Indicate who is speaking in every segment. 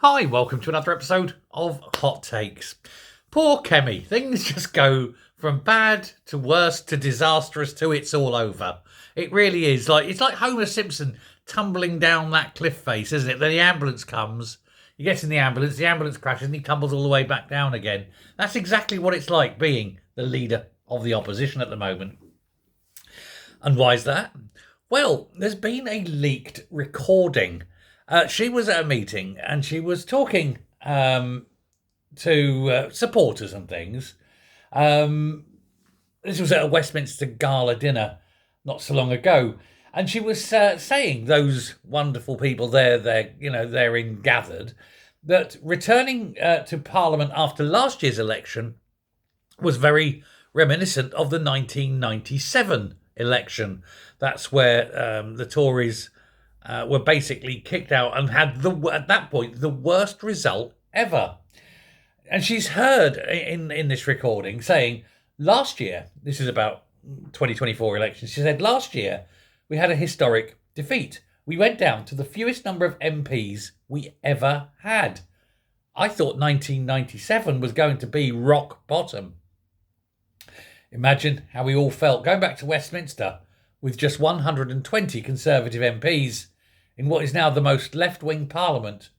Speaker 1: Hi, welcome to another episode of Hot Takes. Poor Kemi. Things just go from bad to worse to disastrous to it's all over. It really is. It's like Homer Simpson tumbling down that cliff face, isn't it? Then the ambulance comes. He gets in the ambulance crashes and he tumbles all the way back down again. That's exactly what it's like being the leader of the opposition at the moment. And why is that? Well, there's been a leaked recording. She was at a meeting and she was talking to supporters and things. This was at a Westminster gala dinner not so long ago. And she was saying, those wonderful people therein gathered, that returning to Parliament after last year's election was very reminiscent of the 1997 election. That's where the Tories were basically kicked out and had, at that point, the worst result ever. And she's heard in this recording saying, last year, this is about 2024 elections, she said, last year we had a historic defeat. We went down to the fewest number of MPs we ever had. I thought 1997 was going to be rock bottom. Imagine how we all felt going back to Westminster with just 120 Conservative MPs in what is now the most left-wing parliament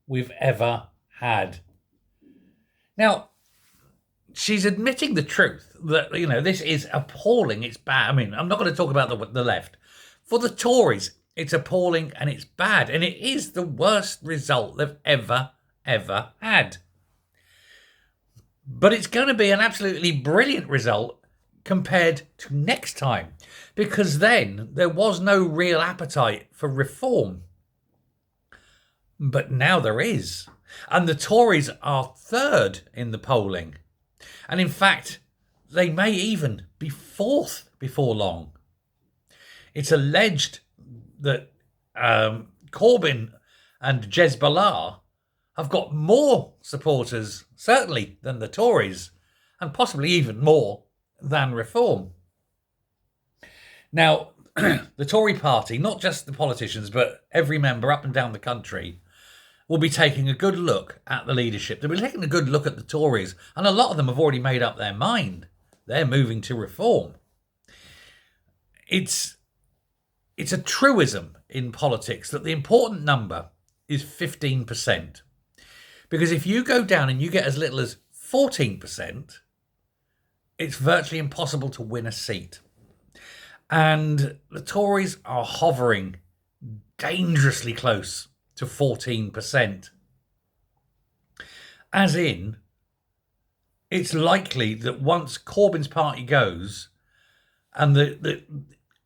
Speaker 1: we've ever had. Now, she's admitting the truth that, this is appalling. It's bad. I mean, I'm not going to talk about the left. For the Tories, it's appalling and it's bad. And it is the worst result they've ever had. But it's going to be an absolutely brilliant result compared to next time, because then there was no real appetite for reform. But now there is. And the Tories are third in the polling. And in fact, they may even be fourth before long. It's alleged that Corbyn and Jezbollah have got more supporters, certainly, than the Tories, and possibly even more than reform. Now, the Tory party, not just the politicians, but every member up and down the country, will be taking a good look at the leadership. They'll be taking a good look at the Tories, and a lot of them have already made up their mind. They're moving to reform. It's a truism in politics that the important number is 15%. Because if you go down and you get as little as 14%, it's virtually impossible to win a seat. And the Tories are hovering dangerously close to 14%. As in, it's likely that once Corbyn's party goes and the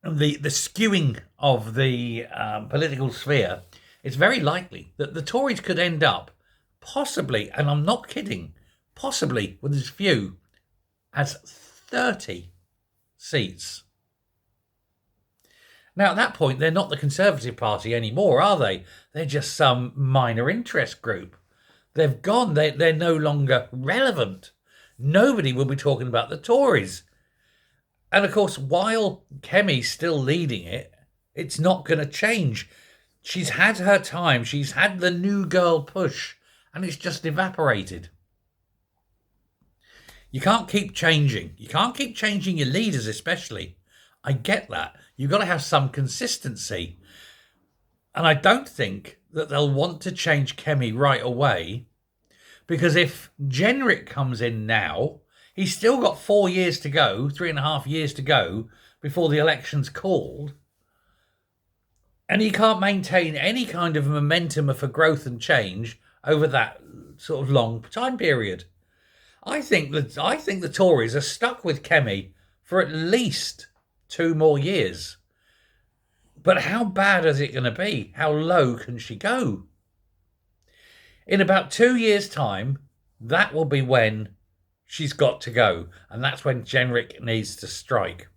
Speaker 1: skewing of the political sphere, it's very likely that the Tories could end up possibly, and I'm not kidding, possibly with as few as 30 seats. Now, at that point, they're not the Conservative Party anymore, are they? They're just some minor interest group. They've gone. They're no longer relevant. Nobody will be talking about the Tories. And, of course, while Kemi's still leading it, it's not going to change. She's had her time. She's had the new girl push, and it's just evaporated. You can't keep changing. You can't keep changing your leaders, especially. I get that. You've got to have some consistency. And I don't think that they'll want to change Kemi right away, because if Jenrick comes in now, he's still got 4 years to go, 3.5 years to go before the election's called. And he can't maintain any kind of momentum for growth and change over that sort of long time period. I think the Tories are stuck with Kemi for at least 2 more years. But how bad is it going to be? How low can she go? In about 2 years' time, that will be when she's got to go. And that's when Jenrick needs to strike.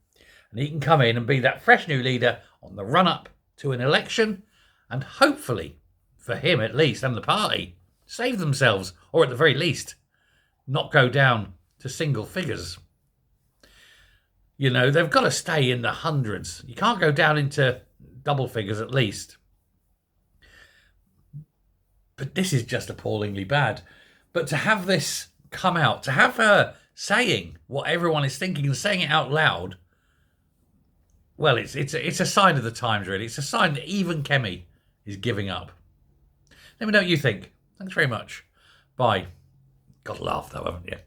Speaker 1: And he can come in and be that fresh new leader on the run-up to an election, and hopefully, for him at least, and the party, save themselves, or at the very least, not go down to single figures. They've got to stay in the hundreds. You can't go down into double figures at least. But this is just appallingly bad. But to have this come out, to have her saying what everyone is thinking and saying it out loud, well, it's a sign of the times, really. It's a sign that even Kemi is giving up. Let me know what you think. Thanks very much. Bye. Got to laugh, though, haven't you?